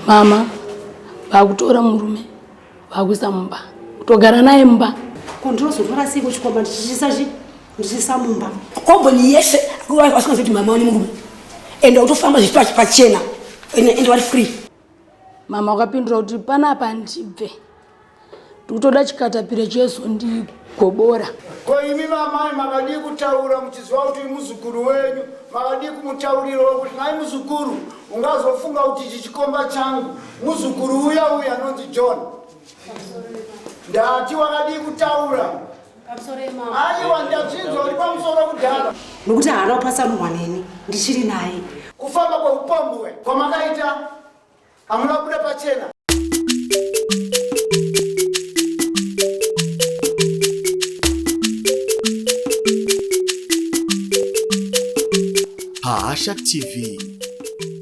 Mama, vakutora murume, vakuisa mumba. Kutogara naye mumba. Kondinozotora sei kuchikomba ndichisa mumba. Komboni yese vasingazivi kuti mama wani murume. Ende utofamba zvichi pachena. Ende vari free. Mama wakapindura kuti panapa ndibve. Ndikutoda chikatapira chezondigobora. Ko imi vamai makadi kutaura muchizwa kuti muzukuru wenyu, makadi kumutaurirawo kuti nai muzukuru ungazofunga kuti ichi chikomba changu muzukuru uya anonzi John. Ndati wakadi kutaura. Aiwa ndachinzwa uri pamusoro kudhara. Nokuti haana kupasanurwa neni ndichiri naye. Kufamba kweupombwe kwamakaita hamuna kubuda pachena. Pahasha TV,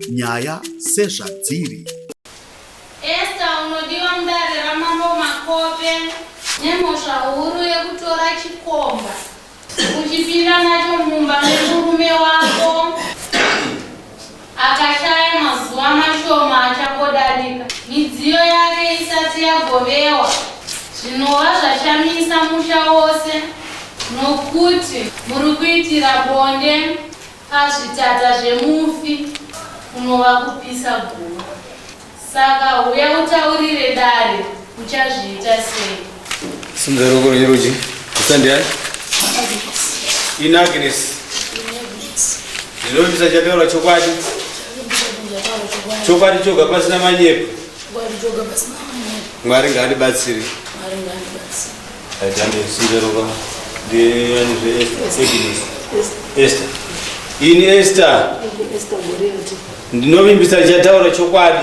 nyaya sezvadziri. Esther unodiwa mudarira mambo makope nemhosva huru yekutora chikomba uchipinda nacho mumba nemurume wako akashaya mazuva mashoma achangodadika midziyo yake isati yagovewa. Zvinova zvashamisa musha wose nokuti muri kuitira bonde pazvitata zvemufi unova kupisa guva. Saka uya utaurire dare uchazviita sei? Sinzaroko nyeroji kusandiani Agnes ndinobvisa chataura chokwadi choga pasina manyepo. Mwari ngaandibatsire. Sinzaroko Esther. Ini Esther ndinovimbisa chataura chokwadi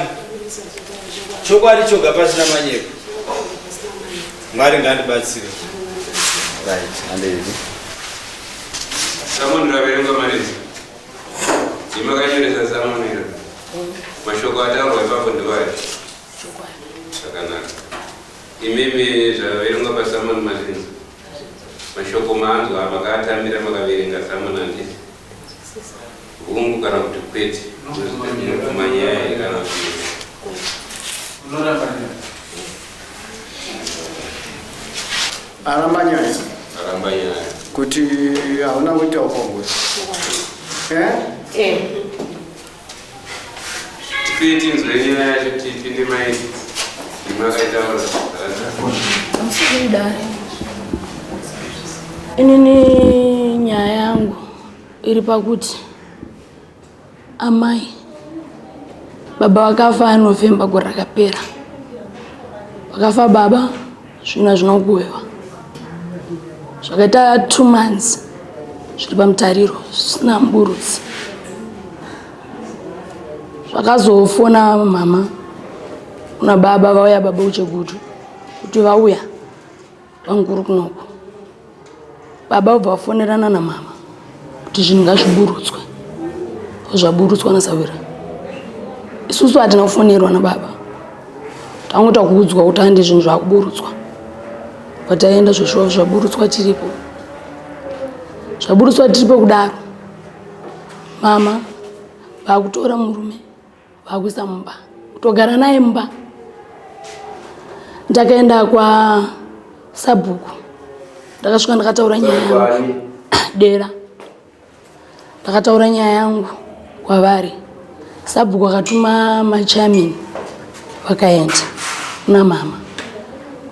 choga pasina manyepo. Mwari ngaandibatsire. Right, andezi. Samon raverenga marizi. Imakanyoresa Samon ira. Mashoko ataurwa ipapo ndiwari. Zvakanaka. Imimi zvaverenga paSamon Mazinzi. Mashoko manzwa makatambira makaverenga Samon andisi. Hungu kana kuti kwete. Kumanyaya kana kuti. Arambanyaya. Kuti hauna kuita upombwe. Tikiti nzweni yacho tipinde maiti. Imakaitaura. Inini nyaya yangu iri pakuti amai baba wakafa November gore rakapera. Wakafa baba zvina zvinokuwewa. Zvakaita 2 months zviri pamutariro zvisina muburutsi. Zvakazofona mama kuna baba vauya baba uchegutu kuti vauya vanguru kunoku. Baba ubva vafonerana namama kuti zvinhu ngazviburutswe. Zvaburutswa nasavira. Isusu hatina kufonerwa nababa. Tangota kuudzwa kuti handi zvinhu zvakuburutswa. Pataenda zvaburutswa tiripo. Zvaburutswa tiripo kudaro. Mama vakutora murume vakuisa mumba. Kutogara naye mumba. Ndakaenda kwa Sabhuku. Ndakasvika ndakataura nyaya yangu. Dera. Ndakataura nyaya yangu kwavari. Sabhuku akatuma machamini vakaenda kuna mama.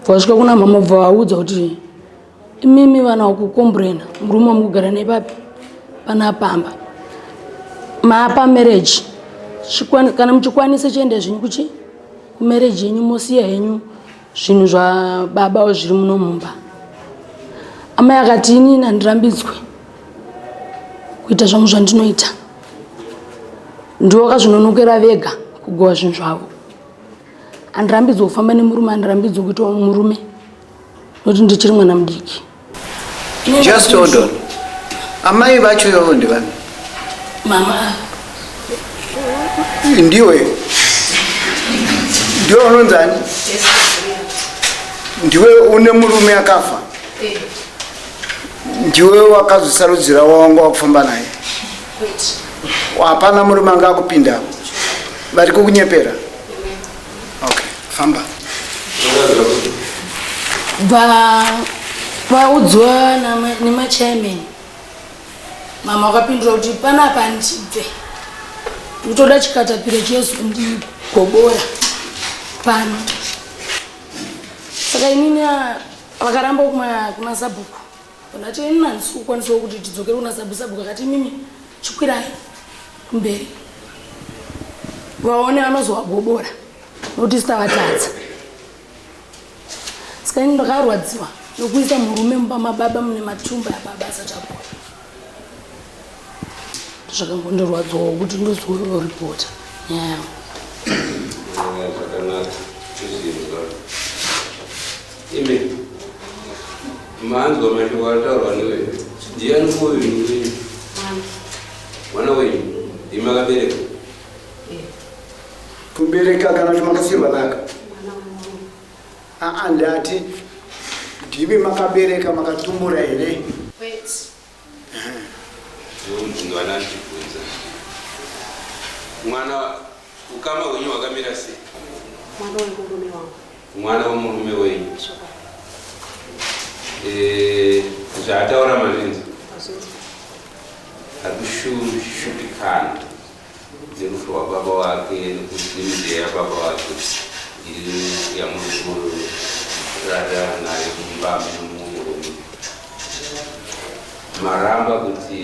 Vasvika kuna mama bva vaudza kuti imimi vana vakukomburena murume mukugara naye papi panapamba. Maapa marriage. Kana muchikwanisa chiende zvinhu kuchi kumarriage yenyu mosiya henyu zvinhu zvababa zviri muno mumba. Amai akati inini handirambidzwe kuita zvangu zvandinoita. Ndiwo vakazvinonokera vega kugowa zvinhu zvavo. Handirambidzwe kufamba nemurume, handirambidzwe kuita murume nokuti ndichiri mwana mudiki. Just hold on. Amai vacho ivo ndivani? Mama. Ndiwe unonzani? Ndiwe une murume akafa? Ndiwe wakazosarudzira wanga wakufamba naye? Hapana murume anga akupinda vari kukunyepera? famba vaudzwa nemachairman mama wakapindura kuti panapa ndichibve nditoda chikatapira chezondigobora pano saka inini vakaramba kuna sabhuku ndati inini handisi kukwanisawo kuti tidzokere kuna sabhuku akati mimi chikwirai kumberi vaone vanozovagobora nokuti sitavatadza saka ini ndakarwadziwa nokuisa murume mumba mababa mune matumba ababa asati apora zvakangondirwadzawo kuti ndozoripota nyaya yangu zvakanaka tizvinzwa ime manzwa mashoko ataurwa newenyu ndiani muvinhu wenyu mwana wenyu imakabereka kubereka kana kuti makasirwa naka ndati ndimi makabereka makatumbura here mwana ndibvunza mwana ukama hwenyu hwakamira sei mwana wemurume wenyu zvaataura marinzi akushutikana nerufu rwababa wake nekusimide yababa wake iri yamurikurara naye kumba mumurume maramba kuti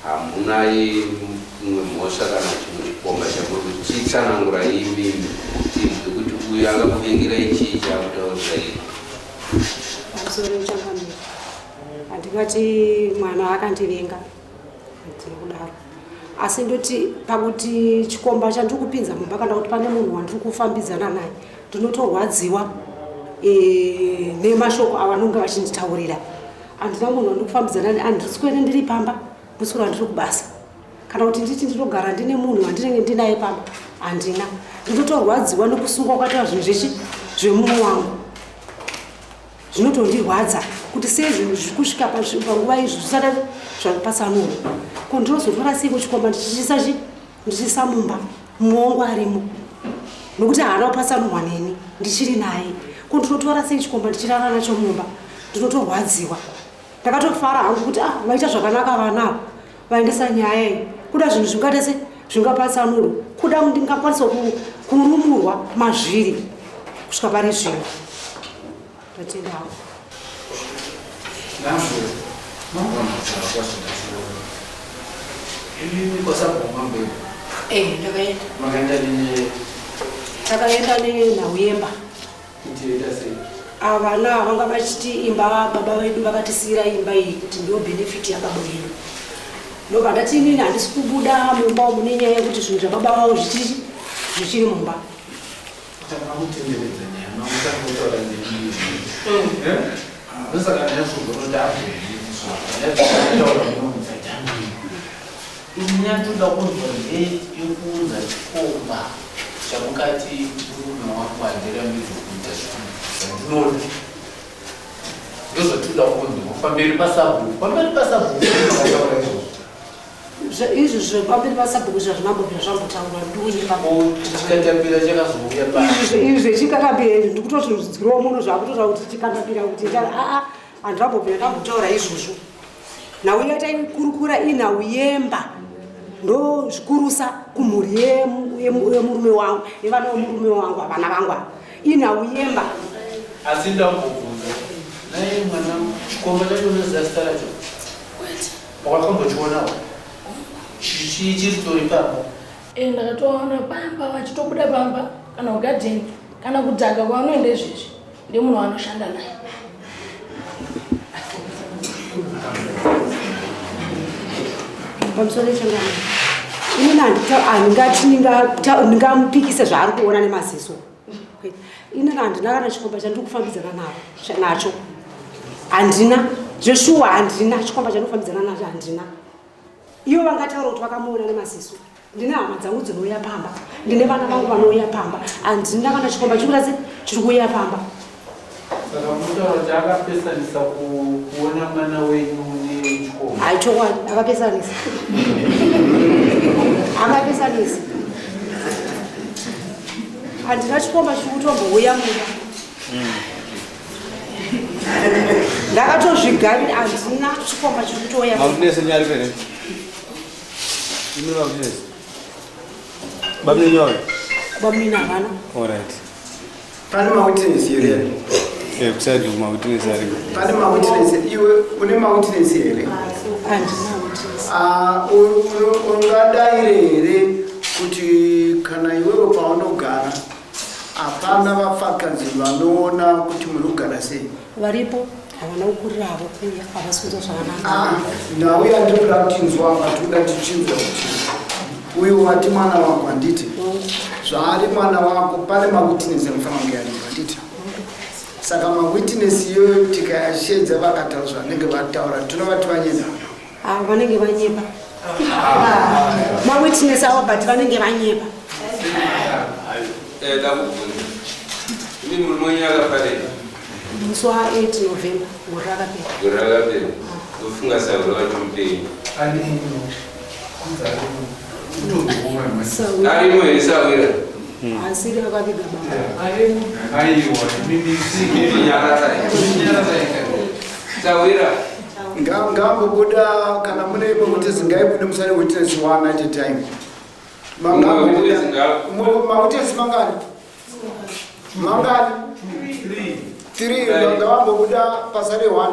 hamunaye mumwe mhosva kana chimwe chikomba chamuri kuchitsanangura imimi kuti kuti uyu akakuvengerai chii chakutaurira iri pamusoro wechangamira handingati mwana akandivenga ndiri kudaro asi ndoti pakuti chikomba chandiri kupinza mumba kana kuti pane munhu wandiri kufambidzana naye ndinotorwadziwa nemashoko avanonge vachinditaurira handina munhu wandiri kufambidzana naye handisi kuende ndiri pamba musoro handiri kubasa kana kuti nditi ndinogara ndine munhu wandinenge ndinaye pamba handina ndinotorwadziwa nekusungwa kwataura zvinhu zvechi zvemumwe wangu zvinotondirwadza kuti sei zvinhu zviri kusvika panguva izvi zvisada zvapatsanurwa ko ndinozotora sei kuchikomba ndichisa mumba mumwe wangu arimo nokuti haana kupatsanurwa neni ndichiri naye ko ndinotora sei chikomba ndichirara nacho mumba ndinotorwadziwa ndakatofara hangu kuti vaita zvakanaka vanavo vaendesa nyaya iyi kuda zvinhu zvingata se zvingapatsanurwa kuda ndingakwanisa kurumurwa mazviri kusvika pari zvino ndatendawo takaenda nenauyemba vana vanga vachiti imba baba vedu vakatisiyira imba iyi kuti ndiyo benefiti yababa vedu ndobva ndati inini handisi kubuda mumba mune nyaya yekuti zvinhu zvababa vavo zvichiri mumba inyatoda kunzwa ndeyekuunza chikomba chamukati murume wangu handiramidzi kuita zvandinoda ndozvatoda kunzwa pamberi pasabhuku izvi zvepamberi pasabhuku zvazvinambobvira zvambotaura chikatapira chakazouya izvi zvechikatapira ndikutoti rudzikirowo muno zvakutotaura kuti chikatapira kuti handirambobvira ndambotaura izvozvo nhau yataikurukura inhau yemba ndo zvikurusa kumhuri yemurume wangu nevana vemurume wangu havana vangu ava inhau yemba asi ndambobvunza naye mwana chikomba chacho nezasta racho wakakambochionawo chiritori pamba ndakatoona pamba vachitobuda pamba kana kugadheni kana kudhaka kwavanoenda izvezvi ndemunhu wanoshanda naye pamusoro echangana inini handingati ndingamupikise zvaari kuona nemaziso inini handina kana chikomba chandiri kufambidzana nacho handina zveshuwa handina chikomba chandiri kufambidzana nacho handina ivo vangataura kuti vakamuona nemaziso ndine hama dzangu dzinouya pamba ndine vana vangu vanouya pamba handina kana chikomba chikurase chiri kuuya pamba saka mutaura kuti akapesanisa kuona mwana wenyu nechikomba haichokwadi akapesanisa handina chikomba chiri kutombouya muda ndakatozvigarira handina chikomba chiri kutoya Mautinesi nyari pere. Imi mautinesi. Babne nyoy. bamina vana All right. Pane mawitness here. Kusadi mautinesi ari. Pane mawitness iwe une mawitness here. handina witness Ungadaire here kuti kana iwewe paunogara hapana vafakadzi vanoona kuti munogara sei. varipo havana kukurira havo kuya havasi kuita zvakanaka nawe andikuda kutinzwa ngatiuda tichinzwa kuti uyu wati mwana wako handiti zvaari mwana wako pane mawitness anofanira kunge aripo handiti saka mawitness iyoyo tikayashedza vakataura zvanenge vataura tinovati vanyeda vanenge vanyepa mawitness avo but vanenge vanyepa ndakubvunza ini murume wenyu akafarira musi wa8 November gore rakapera ndofunga sauro vachimupenyu arimo here sawira asiri akaviga baba sawira ngambobuda kana mune imwe witness ngaibude musare witness one at a time mawitness mangani 3 ngavambobuda pasare 1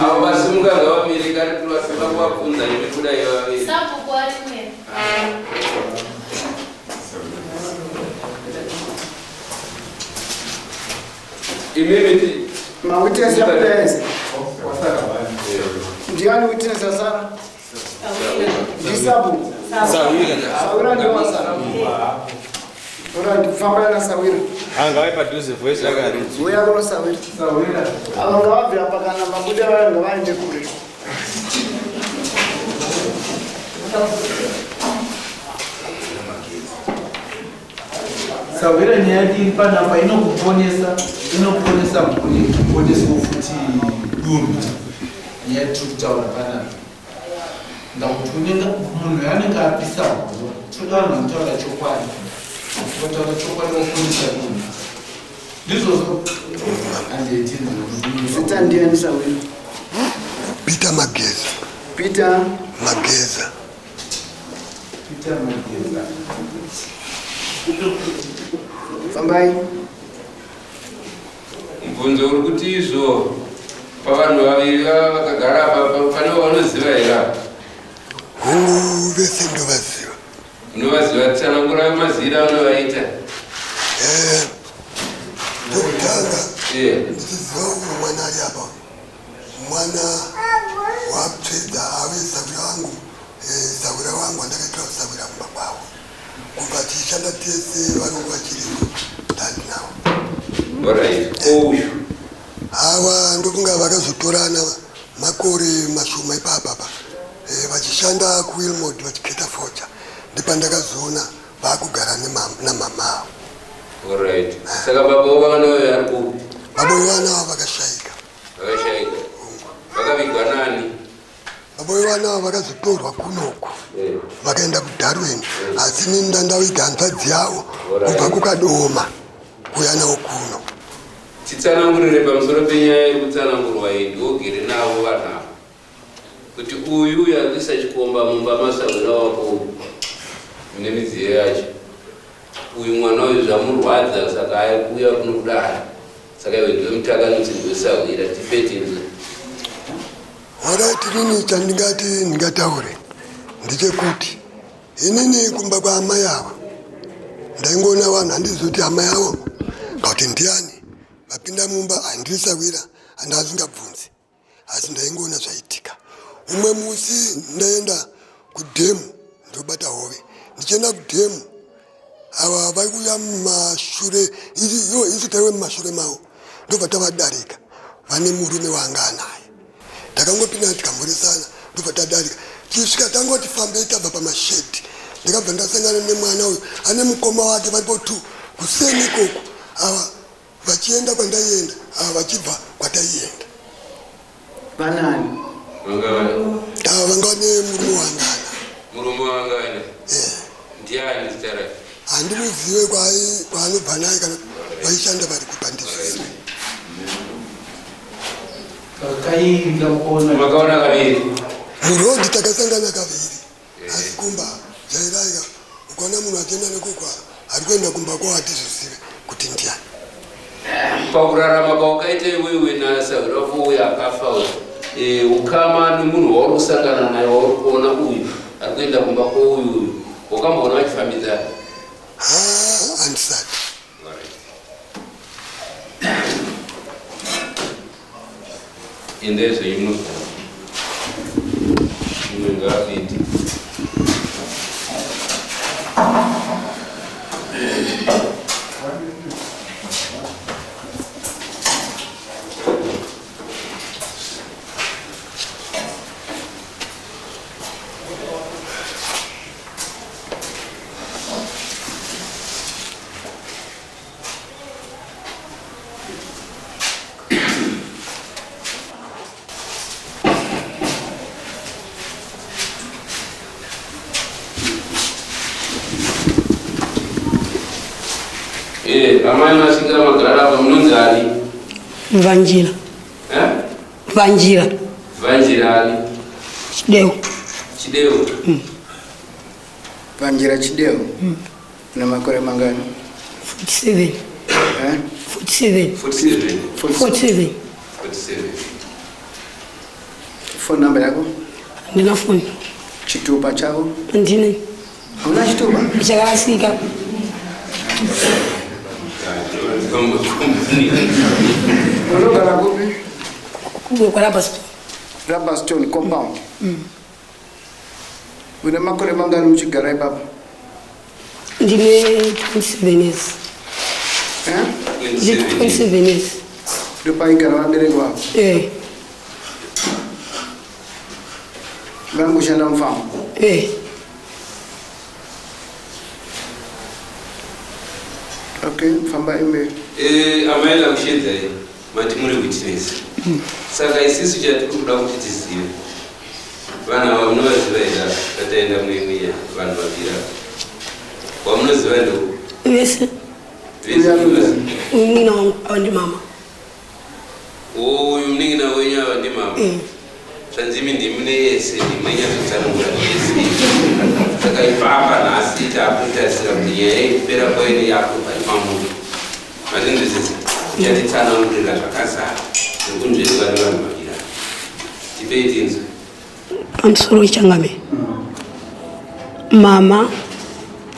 avo vasimuka ngavamire kari tivasaba kuvabvunza nemikuda yevaviri Sabhuku arimwe. imimi mawitness yabuda ese ndiani witness asara ndisabu sawira ndiwasara famba na sawira Angave padhuze voice yakaridzi. uya kuno sawira ava ngavabvira pakana mabuda vayo ngavaende kure Sawira nyaya iri panapa inokuponesa mhuri kuponesawo futi dunhu nyaya tiri kutaura panapa ndakuti unenge munhu anenge apisa horo toda vanhu vanotaura chokwadi vataura chokwadi vaponesa dunhu ndizvozvo zita ndiani sawira Peter Mageza. peter Mageza. Peter Mageza. fambai mubvunzo uri kuti izvo pavanhu vaviri vakagara apa pane vanoziva here Hungu vese ndovaziva. unovaziva tsanangura mazira anovaita Tokutanga. Ndiziva umwe mwana ari apa. Mwana wapedza ave Sawira wangu. Sawira wangu andakaitwa Sawira mumba kwavo. Kubva tichishanda tese vanonga vachiripo ndandinawo. Alright. Uyu Ava ndofunga vakazotorana makore mashoma ipapa vachishanda kuWilmot vachiketa focha ndipandakazoona vakugara namama. alright. Saka baba vana vari kupi? Baba vana vakashayika. Vakashayika. Vakavigwa nani? Baba vana vakazotorwa kunoku. Vakaenda kuDarwin asi nindandavika hanzvadzi yavo kubva kukadoma kuya nawo kuno. Titsanangurire pamusoro penyaya iri kutsanangurwa iyi ndiwogere navo vanhu ava kuti uyu yakuisa chikomba mumba masawira wako mune midziyo yacho uyu mwana uyu zvamurwadza saka akuuya kunokudara saka iwe ndiwe mutakanutsinzi wesawira tipetinze Alright, rini chandingati ndingataure ndechekuti inini kumba kwa amai ava ndaingoona vanhu handizoti amai avo ngauti ndiani vapinda mumba handiri Sawira handazingabvunzi asi ndaingoona zvaitika. Umwe musi ndaenda kudhemu ndobata hove ndichienda kudhemu ava vaikuya mumashure isu taiwe mumashure mavo ndobva tavadarika vane murume wanga anaye takangopinda tikamhoresana ndobva tadarika tisvika tangoti fambei tabva pamashedhi ndikabva ndasangana nemwana uyu ane mukoma wake varipo tu kuseni ikoko ava vachienda kwandaienda ava vachibva kwataienda vanani vanga ava vanga vane murume wangana murume wangana ndiani zita rake? Handimuzive kwaanobva naye kana vaishanda vari kupandisisa. Makaona kaviri? Murodhi takasangana kaviri. Asi kumba zvairaika ukaona munhu achienda nekukwa ari kuenda kumba kwavo hatizvizive kuti ndiani. Pakurarama kwaukaita iwewe naSaurafu uyu akafa ukama nemunhu wauri kusangana naye wauri kuona uyu ari kuenda kumba kwouyu wakamboona vachifambidzana? Handisati. Indezvo imwe ngavapindi. Amai masika magara apa munonzi ani? Vanjira. Vanjira. Vanjira ani? Chideu. Chideu. Vanjira Chideu. Na makore mangani? 47. 47. 47. 47. 47. Phone number yako? Ndina phone. Chitupa chako? Ndine. Hauna chitupa? Chakasika. Unogara kupi? Kwa Rabastone. Rabastone compound. Una makore mangani uchigara ipapa? Ndine 27 years. 27 years. Ndopa igara wabereko wako? Vangushanda mfamu? Okay, famba ime. Amaela kushedza mati muri witness. Saka isisu chatiri kuda kuti tizive. Vana ava munovaziva here tataenda muimwiya vanhu vavira. Wamunoziva ndo? Vese. Umuning'ina wangu ava ndi mama. Uyu munin'ina wenyu ava ndi mama? Zvanzimi ndimi neyese ndimenyatotsanangura neyese. Saka ipapa nhasi takutasira kuti nyaya yekupera kwaine yakupa ipamunhu. Matendezese uchatitsanangurira zvakazara nekunzveriwa nevanhu vavira. Tipei tinzwe. Pamusoro wechangame. Mama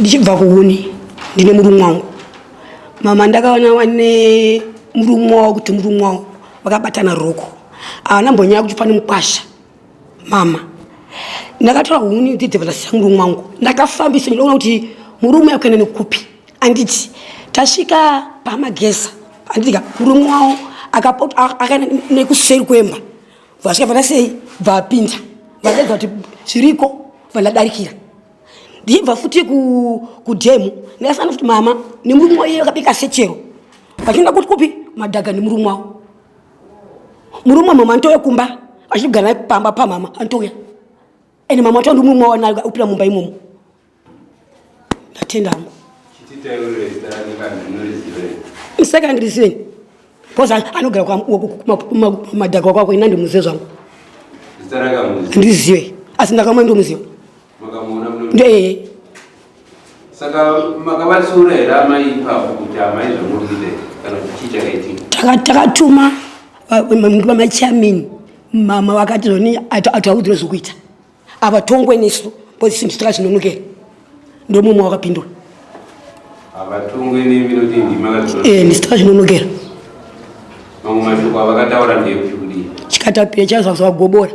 ndichibva kuhuni ndine murume wangu. Mama ndakaona wane murume wawo kuti murume wawo vakabatana roko. Haana mbonyaya kuti pane mukwasha. Mama ndakatora huni ndidhevhera murume wangu. Ndakafambisa ndinoona kuti murume akuenda nekupi. Anditi tasvika pamagesa. Andika murume wawo akaenda nekuseri kwemba. Vasvika vanasei vapinda. Vadedza kuti zviriko vandadarikira. Ndibva futi kudhemu ndakasana futi mama nemurume wayo akabika sechero. Vachienda kuti kupi madhaga nemurume wawo. Murume mama antoya kumba achigara pamba pamama antoya. Ene mama atondi murume wawo naye upira mumba imomo. Ndatenda hangu. Chititaurire zita rake vanhu munorizive. Msaka ndirizive. Koza anogara kwa madhaga kwako ina ndimuzive zvangu. Zita rake amuzive. Ndirizive. Asi ndakamwa ndomuzive. Makamuona muno? Ndee. Saka makavatsiura here amai ipapo kuti amai zvamurire kana kuti chii chakaitika? Takatuma vamachamini mama vakati zoni ataudzire zvokuita avatongwe nesu posisimsi takazvinonokera ndomumo wakapindura avatongwe nemi noti ndimakazvinonokera ndisi takazvinonokera mamwe mashoko avakataura ndekuti kudii chikatapira chazvazvagobora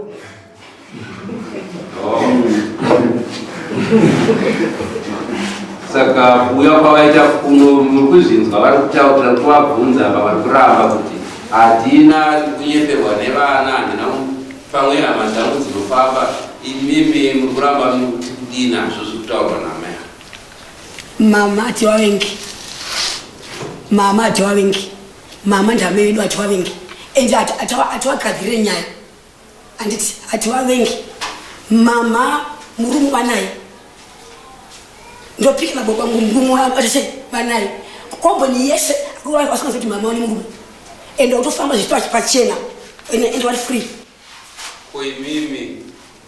saka kuuya kwavaita kuno muri kuzvinzwa vari kutaurira kuti vabvunza apa vari kuramba kuti hadina kunyeperwa nevana handina pamwe hama dzangu dzinofamba imimi muri kuramba kuti kudii nazvo zviri kutaurwa namai mama ativavengi mama ativavengi mama ndame vedu ativavengi ende ativagadzirire nyaya handiti ativavengi mama murume wanaye ndopika na baba ngumgumu atese banai kombo ni yese kwa kwa sababu mama wani mungu ende utofamba zitwa pachena ende wali free koi mimi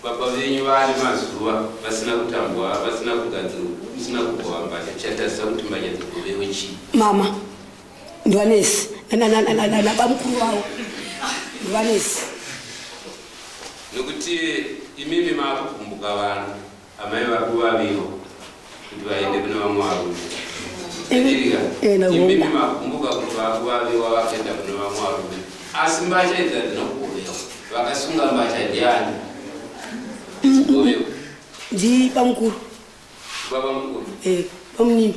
baba wenyu wali mazuwa basina kutambwa basina kugadzira basina kukwamba chatasa kuti mbanya dzikuvewe chi mama ndwanesi na bamukuru wao ndwanesi nokuti imimi makukumbuka vanhu amai vakuvaviwa kuti vaende kune vamwe varume idirika imimi makumbuka kuti vakuvaviwa vakaenda kune vamwe varume asi mbacha idza dzinokuvewa vakasunga mbacha ndiani dzikuvewa ndi bamukuru baba mukuru bamnini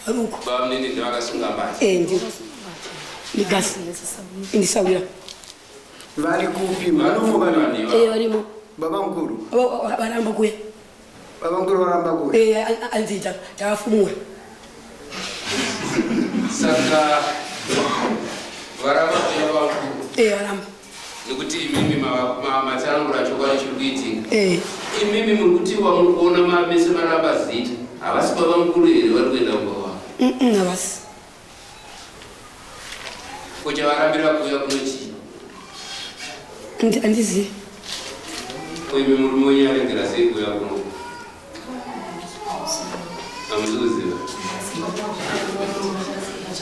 aruko baba mnini ndivakasunga mbacha ndi ndigasi indisawira vari kupi manomo varimo baba mkuru varamba kuya baba mkuru varamba kuya anzita tavafumura saka varamba kuya vakuru varamba nekuti imimi matsanangura chokwadi chiri kuitika imimi muri kutiwa muri kuona mamese maramba zita havasi baba mukuru here vari kuenda kumba wavo havasi kuchavarambira kuya kunochii andizivi imi murume wenyu arengera sei kuya kuno amuziuziva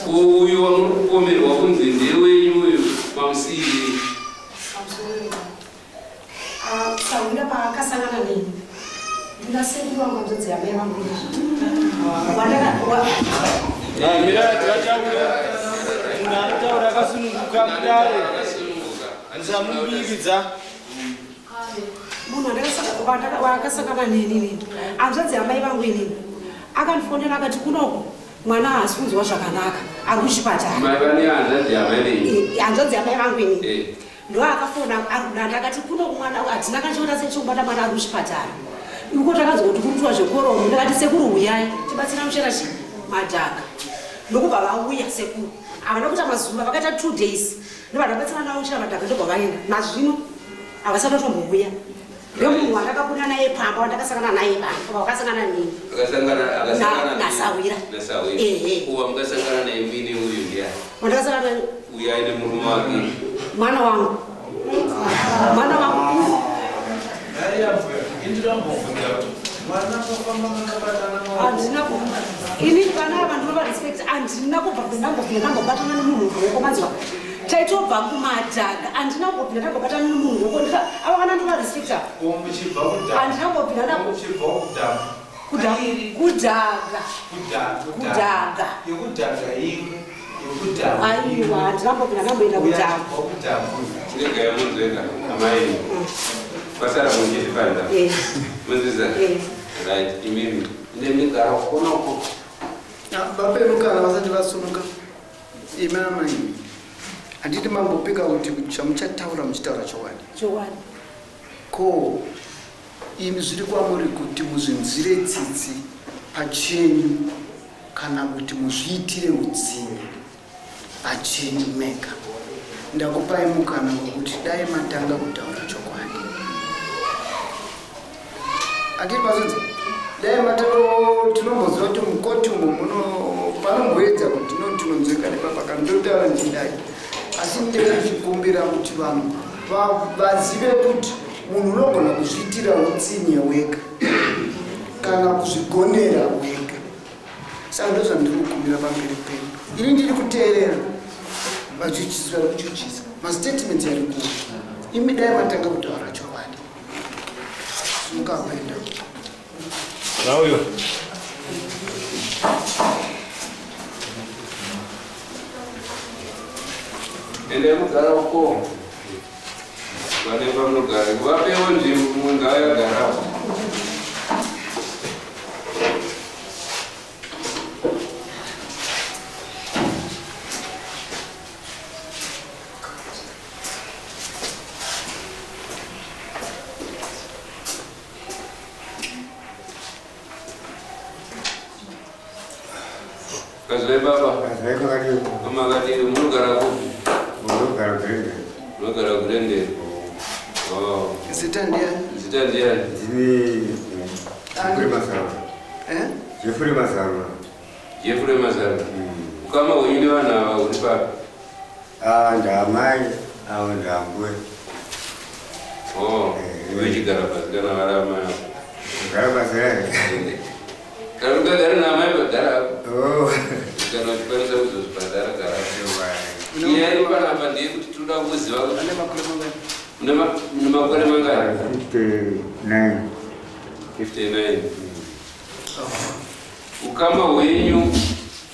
uyu wamuri kupomerwa kunzi ndewenyu uyu mamusiyiri saunda paakasangana neni ndinasendwa manzodzi yamai vangu taura akasununguka kudare ndisamubikidza munhu wakasangana neni anzodzi yamai vangu inini akandifonera akati kunoko mwana haasi kunzwa zvakanaka ari kuchipatara hanzodzi yamai vangu inini ndo akafona arunanda akati kunoko mwana hatina kachiona sechekubata mwana ari kuchipatara iko takanzwa kuti kurutiwa zvekoromo ndakati sekuru uyai tibatsira muchera chi madhaka ndokubva vauya sekuru havana kuita mazuva vakaita 2 days ndovadabatsira navo uchira madhaka ndobva vaenda nazvino havasati tombouya ndomunhu wandakabuna naye pamba wandakasangana naye pamba wakasangana nini nasawira mukasangana naye mini uyu ndiani wandakasangana uyu aine murume wake mwana wangu ini vana ava ndinovarespect handina kubva ndambobvira ndambobatana nemunhu ruoko manzwa taitobva kumadhaga handina kubvira ndambobatana nemunhu ruoko ava vana ndinovarespecta handinambobvira kudhaga aiwa handinambobvira ndamboenda kudhaga chirega yamunzweka amaini pasara munchitipanza munziza right imimi ndemigara konoko vapenukana vasati vasunuka imamai handiti mambopika kuti chamuchataura muchitaura chowani ko imi zviri kwamuri kuti muzvinzire tsitsi pachenyu kana kuti muzviitire utsinye pachenyu mega ndakupai mukana wekuti dai matanga kutaura chokwadi handiti mazodzi dai matanga tinomboziva kuti mukoti umo panomboedza kuti tinonzweka nepapaka ndotaura ndidai asi ndechikumbira kuti vanhu vazive kuti munhu unogona kuzviitira utsinye wega kana kuzvigonera wega saka ndozvandiri kukumbira pamberi penyu ini ndiri kuteerera vachuchisi vari kuchuchisa mastatements ari kuva imi dai matanga kutaura chokwadi simukakuenda nauyo ende mugara uko vane pamunogara vapewo nzvimbo mungayagarapo kazwai baba amakadii munogara kupi munogara kurendere zita ndiani zita ndiani Jeffrey Mazarwa. Jeffrey Mazarwa. Kama wenyewe wana ulipa. Ndamai au ndambwe. Wewe jigaraba gana alama. Garaba zile. Karuka gari na mai badara. Kana kwanza uzo badara gara. Yeye bana bandi kutuda uzi wao. Nema kule mangari. 59. Ukama wenyu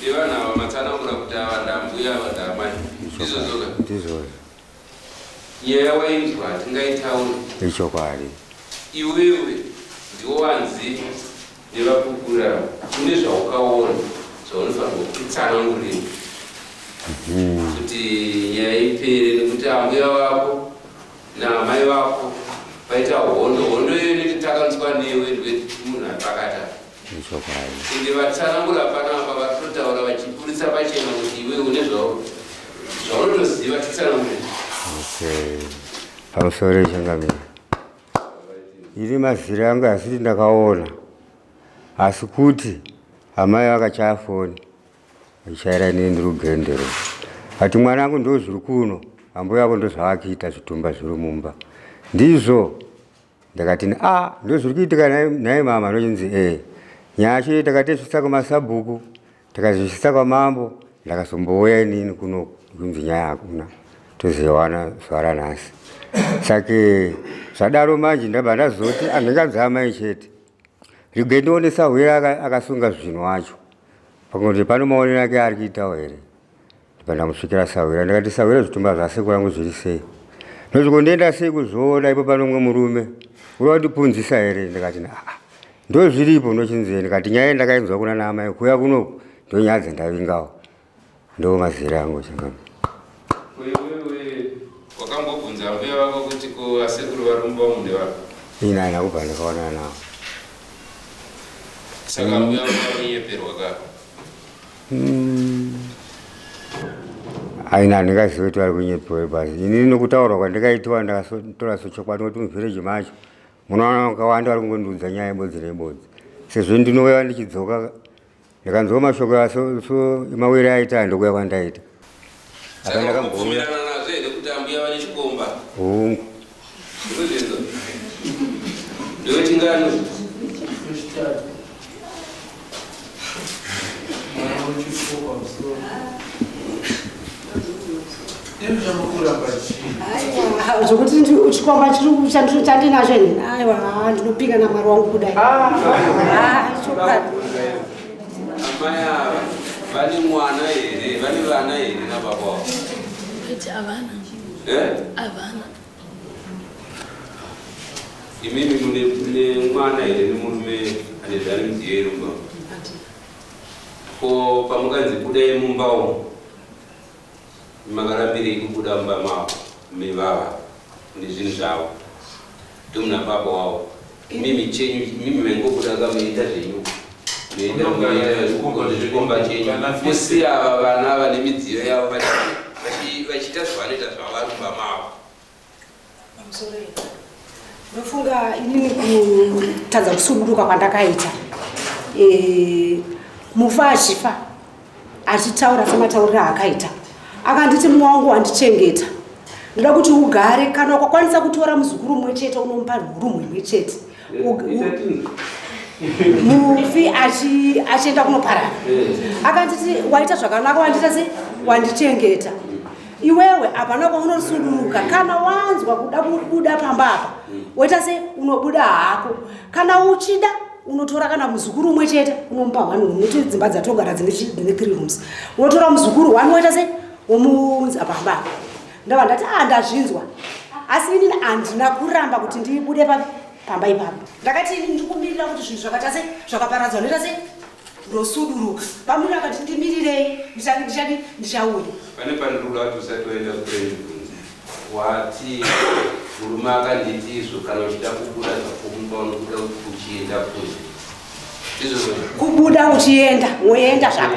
ndiwana wamatana kuna kutawa ndambuya wadamani. Izo zoga. Ndizo. Yeye wainzwa tingaitawo. Icho kwali. Iwewe ndiwo wanzi ndevapukura kune zvaukaona zvaunofanirwa kutsanangurira kuti nyaya ipere nekuti ambuya vako naamai vako vaita hondo iyo inoti takaniswa newe ndweti munhu apakata ende vatsanangura panapa vatotaura vachipurisa pachena kuti iwe une zvaunotoziva titsanangurira. Pamusoro changamira iri mazira yangu asiti ndakaona asi kuti amai vakachafoni vachaira nini rugendero ati mwana wangu ndo zviri kuno ambuya yako ndo zvavakiita zvitumba zviri mumba ndizvo ndakati ndo zviri kuitika naye mama nochinzi nyaya yacho takatezvisa kumasabhuku takazvisisa kwamambo ndakazombouya inini kuno kunzi nyaya hakuna tozewana zuva ranhasi sake zvadaro manje ndabva ndazoti andinganzi amai chete rigendione sahwira akasunga zvinhu wacho pakoti pano maonero ake ari kuitawo here ndibva ndamusvikira sahwira ndikati sahwira zvitumba zvasekuru angu zviri sei nozvikondienda sei kuzviona ipo pano mumwe murume uri wandipunzisa here ndikati ndo zviripo nochinzei ndikati nyaya ndakainzwa kuna naamai kuya kunoku ndo nyaya dzandavingawo ndo mazera angu changami. Wakambobvunza mbuya vako kuti ko asekuru vari mumba umu ndevako? Ina haina kubva ndakaonana navo. Saka mbuya vako vakunyeperwa ka? Aina handingazivi kuti vari kunyeperwa basi inini nokutaurwa kwandikaitiwa ndakatora sochokwadi kuti muvhireji macho munoona vakawanda vari kungondiudza nyaya yebodzi nebodzi sezvo ndinouya ndichidzoka ndikanzwa mashoko aso mawiri aita handikuya kwandaita. Saka ndakambobvumirana nazvo here kuti ambuya vane chikomba? Hongu. Ndozvenzo. Ndoti ngano. zvokuti chikomba chandinacho ini aiwa ndinopinga namwari wangu kudai. Amai ava vane mwana here vane vana here nababa vavo? Havana. Imimi mune mwana here nemurume ane zvane midziyo yerumba? Ko pamukanzi budai mumba umu makarambirei kubuda mumba mavo mevava nezvinhu zvavo ndomuna baba wavo imimi chenyu imimi maingobuda kamuita zvenyu zvikomba chenyu musiya ava vana vane midziyo yavo vachiita zvavanoita zvavarumba mavo. Ndofunga inini kutadza kusuburuka kwandakaita mufa achifa achitaura sematauriro akaita akanditi mumwe wangu wandichengeta ndoda kuti ugare kana ukakwanisa kutora muzukuru mumwe chete unomupa nhuru mumwe chete mufi achienda kunoparara akanditi waita zvakanaka wandita se wandichengeta iwewe hapana kwaunosuduruka kana wanzwa kuda kubuda pamba apa woita se unobuda hako kana uchida unotora kana muzukuru umwe chete unomupa 1 nokuti dzimba dzatogara dzine 3 rooms unotora muzukuru 1 woita se womuunza pamba ndava ndati ndazvinzwa asi inini handina kuramba kuti ndibude pamba ipapo ndakati ini ndikumirira kuti zvinhu zvakaita se zvakaparadzwa noita se ndosuduruka pamuri akati ndimirirei ndichauya pane pandirula kuti usati waenda kurenibvunza wati murume akanditi izvo kana uchida kubuda zvakomumba unobuda uchienda kunze izvozvo kubuda uchienda woenda zvako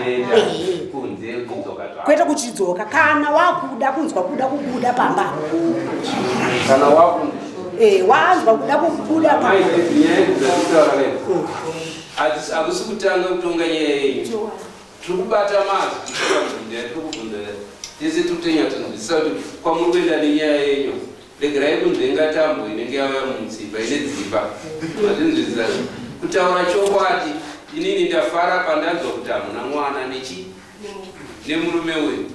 kunze kudzoka zvako kwete kuchidzoka kana wakuda kunzwa kuda kubuda pamba kana wakunze wanzwa kuda kubuda pamba akusi kutanga kutonga nyaya yenyu tiri kubata mazwi tirikubvunza tese tutenyatonzwisisa kuti kwamuri kuenda nenyaya yenyu regerai kunzvenga tambo inenge yauya mutsipa ine dzimba matinzwisisa kutaura chokwadi inini ndafara pandanzwa kuti hamuna mwana nemurume wenyu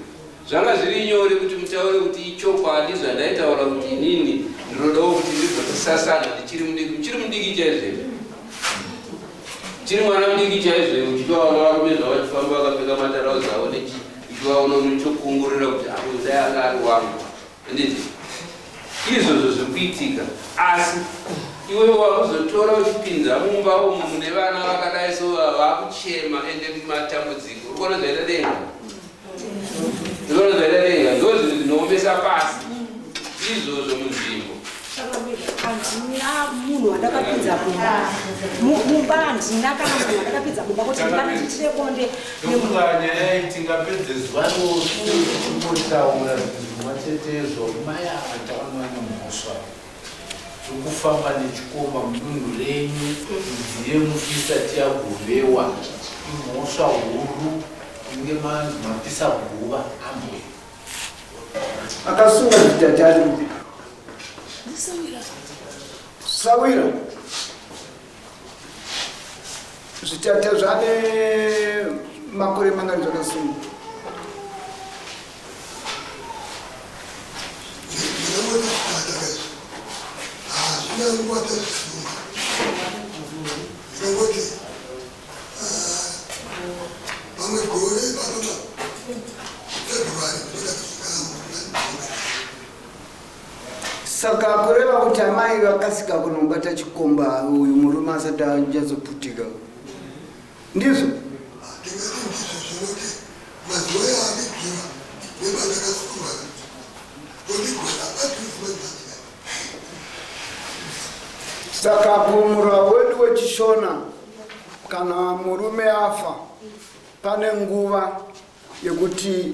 zvanga zviri nyore kuti mutaure kuti ichokwadi zvandaitaura kuti inini ndinodawo kuti ndizotisasana ndichiri mudiki chaizveve chiri mwana mudiki chaizveve uchivaona varume zvavachifamba vakapfeka matarauzi avo nechi uchivaona muchokungurira kuti avo dai anga ari wangu anditi izvozvo zvikuitika asi iwe wakuzotora uchipinza mumba umu mune vana vakadai so vakuchema ende matambudziko uri kuona zvaita denga ndo zvinhu zvinoomesa pasi izvozvo munzvimbo handina munhu wandakapinza mumba handina kana munhu wandakapinza mumba kuti ndikanditire bonde nyaya itingapedze zuva rose timbotaura zvimwe chetezvo maya atavanwana mhosva tikufamba nechikomba mudunhu renyu mudziye mufi isati yagovewa imhosva huru inge mapisa guva amwe akasunga zvitatari sawira zvitate zvane makore mangani zvakasunga saka kureva kuti amai vakasika kunobata chikomba uyu murume asati anyazoputika ndizvo saka kumura wedu wechishona kana murume afa pane nguva yekuti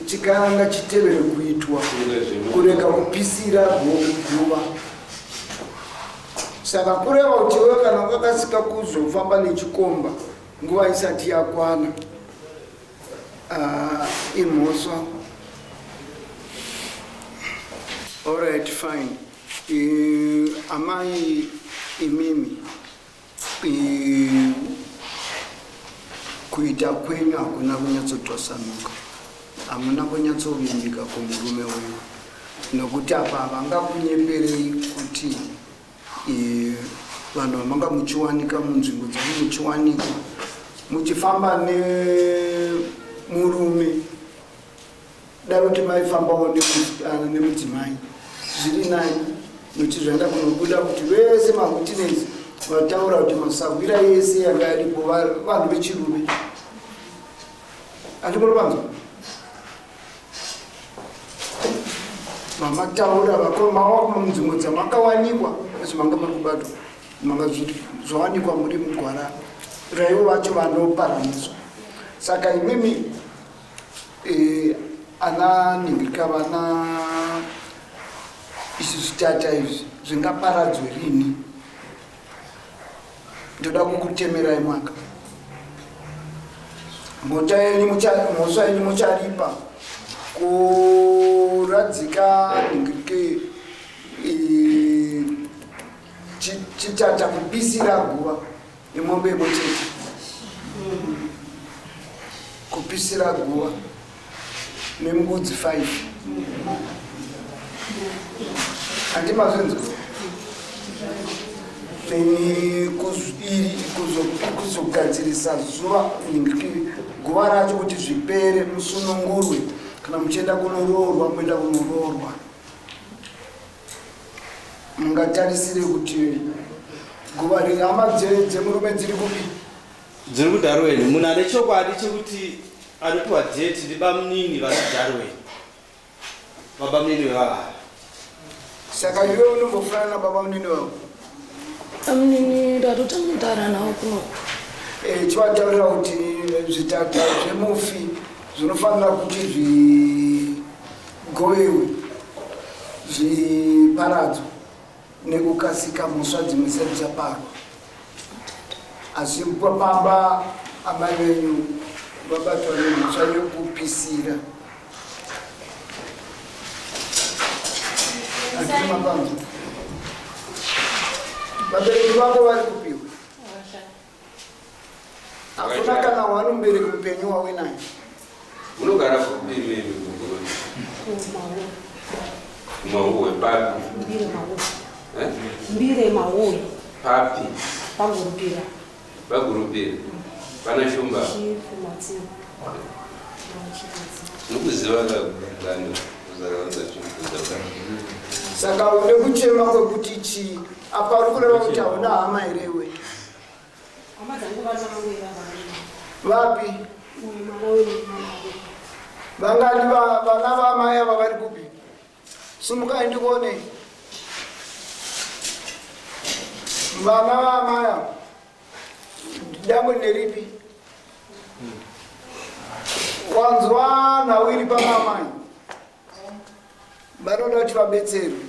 chikanga chitevere kuitwa kurega kupisira guva saka kureva kuti wewe kana wakasika kuzofamba nechikomba nguva isati yakwana imhosva. Alright, fine. Amai imimi kuita kwenyu hakuna kunyatsotwasanuka, hamuna kunyatsovimbika kumurume wenyu, nokuti apa havangakunyeperei kuti vanhu vamanga muchiwanika munzvimbo dzavo muchiwanika muchifamba nemurume dai kuti maifambawo nemudzimai zviri nani, nokuti zvaenda kunobuda kuti vese mahutinezi vataura kuti masagwira yese yanga yaripo vanhu vechirume. Andimuripanzwa mamataura vakomawako munzvimbo dzamakawanikwa asi manga muri kubatwa manga zvawanikwa muri mugwara raivo vacho vanoparaniswa. Saka imimi ana ningirika vana izvi zvitata izvi zvingaparadzwe rini? Ndoda kukutemerai mwaka mhosva yenyu mucharipa kuradzika ningirike chitata kupisira guva nemombe imwe chete, kupisira guva nembudzi 5 handimazvinzwa kuzogadzirisa zuva guva racho kuti zvipere musunungurwe, kana muchienda kunoroorwa muenda kunoroorwa. Mungatarisire kuti guva ringama dzemurume dziri kupi? Dziri kuDarweni. Munhu ane chokwadi chekuti anopiwa dheti ndibamunini vari kuDarweni, babamunini vevava. Saka iwe unombofanana nababamunini wavo? Babamunini ndatotanga kutaura nawo kunoko. Chivataurira kuti zvitata zvemufi zvinofanira kuti zvigovewe, zviparadzwe, nekukasika muswa dzimiseri chaparwa asi pamba amai venyu vabatwa nemuswa yekupisira andiri mapanzo vabereki vako vari kupiwa hakuna kana wanombereki mupenyu wawe naye unogara kupi mimi Mauwe papi mbire mauwe papi pagurupira pana shumba nukuziva kaganda kuzarawanza chimkuza saka une kuchema kwekuti chii apa uri kureva kuti hauna hama irewe vapi vangani vana vamai ava vari kupi sumukai ndikuone vana vamai ava damwe neripi wanzwa nhau iri pamamai vanoda kuti vabetserwe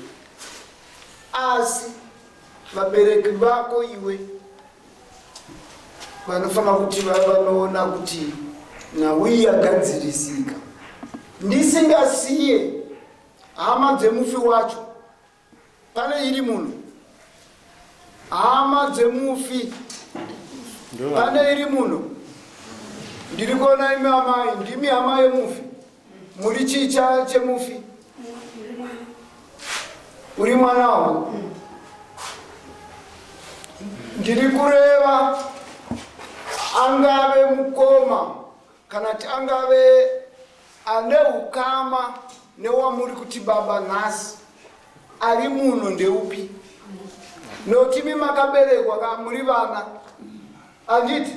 asi vabereki vako iwe vanofanira kuti vanoona kuti nhau iyi yagadzirisika ndisingasiye hama dzemufi wacho pane iri munhu hama dzemufi pane iri munhu ndiri kuona imi amai ndimi hama yemufi muri chicha chemufi uri mwanawo ndiri kureva angave mukoma kana kuti angave ane ukama newamuri kuti baba nhasi ari munhu ndeupi nokuti imi makaberekwa muri vana anditi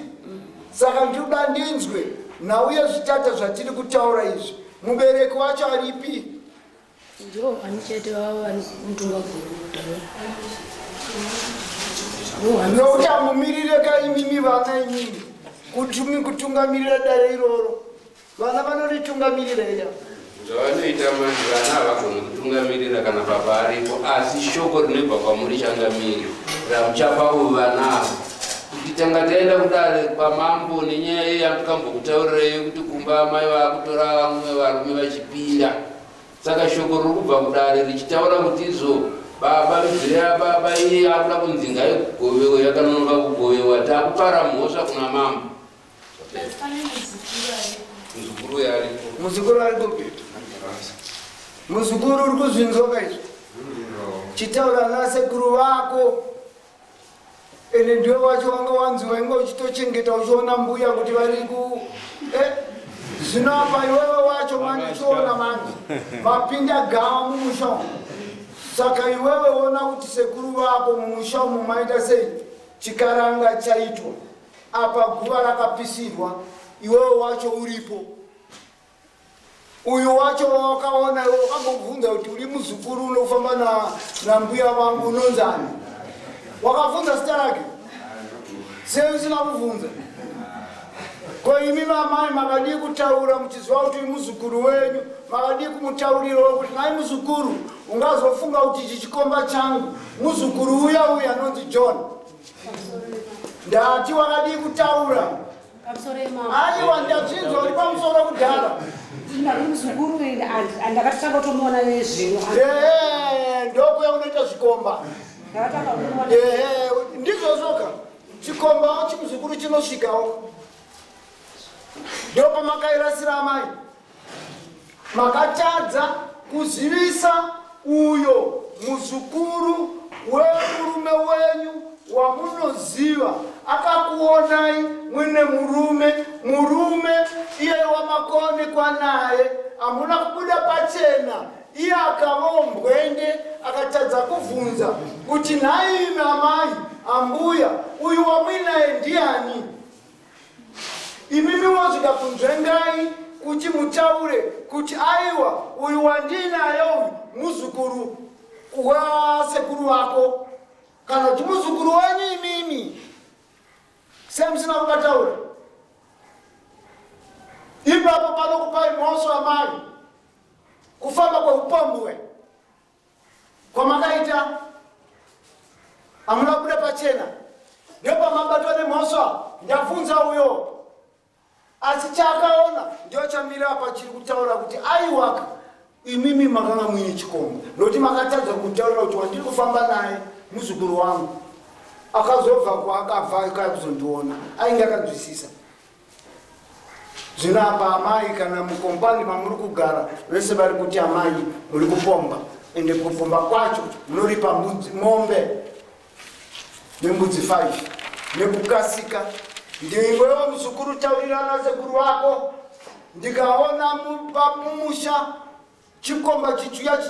saka ndinoda ndinzwe nhau yezvitata zvatiri kutaura izvi mubereki wacho aripi ndiwo anichete vava mutunga nokuti hamumirire kaimimi vana imimi kutungamirira dare iroro vana vanoritungamirira iya zvavanoita manje vana havagoni kutungamirira kana baba aripo asi shoko rinobva kwamuri changamiri ramuchapavo vanavo kuti tanga taenda kudare kwamambo nenyaya yei yamukambokutaurireyo kuti kumba amai vakutora vamwe varume vachipinda saka shoko riri kubva kudare richitaura kuti izo baba vizireya baba iye akuda kunzinga yekugovewa yakanonoka kugovewa takupara mhosva kuna mambo muzukuru yaripo muzukuru ari kupita muzukuru uri kuzvinzoka izvi chitaura nasekuru vako ende ndiwe wacho wanga wanziwa inge uchitochengeta uchiona mbuya kuti vari ku zvino apa iwewe wacho manichiona manje mapinda gava mumusha saka iwewe ona kuti sekuru vako mumusha umu maita sei chikaranga chaitwa apa guva rakapisirwa iwewe wacho uripo uyu wacho wakaona iwe wakambobvunza kuti uri muzukuru unofamba nambuya vangu unonzani wakabvunza zita rake sei usina kubvunza ko imi vamai makadii kutaura muchiziva kuti muzukuru wenyu makadii kumutaurirawo kuti nai muzukuru ungazofunga kuti ichi chikomba changu muzukuru uya anonzi John ndati wakadii kutaura aiwa ndazvinzwa uri pamusoro kudhara muzukuru andakatanga kutomuona nezvino ndokuya unoita zvikomba ndizvozoka chikombawo chimuzukuru chinosvikawo ndopa makairasira amai makatadza kuzivisa uyo muzukuru wemurume wenyu wamunoziva akakuonai mwine murume iye wamakonekwa naye amuna kubuda pachena iye akavawo mbwende akatadza kubvunza kuti nhaime amai ambuya uyu wamwinaye ndiani imimi wozvika kunzvengai kuti mutaure kuti aiwa uyu wandinaye uyu muzukuru wasekuru wako kana kuti muzukuru wenyu imimi semusina kubataura ipapo panokupai mhosva amai kufamba kweupambwe kwamakaita Amuna kuda pachena. Ndopa mabatwa nemhosva. Ndafunza uyo. Asi chakaona ndio chamira apa chiri kutaura kuti aiwaka imimi makanga mwine chikomba. Noti makatadza kutaura kuti wandiri kufamba naye muzukuru wangu. Akazobva kwaakabva akazondiona. Ainge akadzwisisa. Zvino apa amai kana mukompani mamuri kugara vese vari kuti amai muri kupomba. Ende kupomba kwacho munoripa mombe nembudzi 5 nekukasika. Ndingoyo muzukuru taurirana sekuru wako ndikaona mumusha chikomba chichuya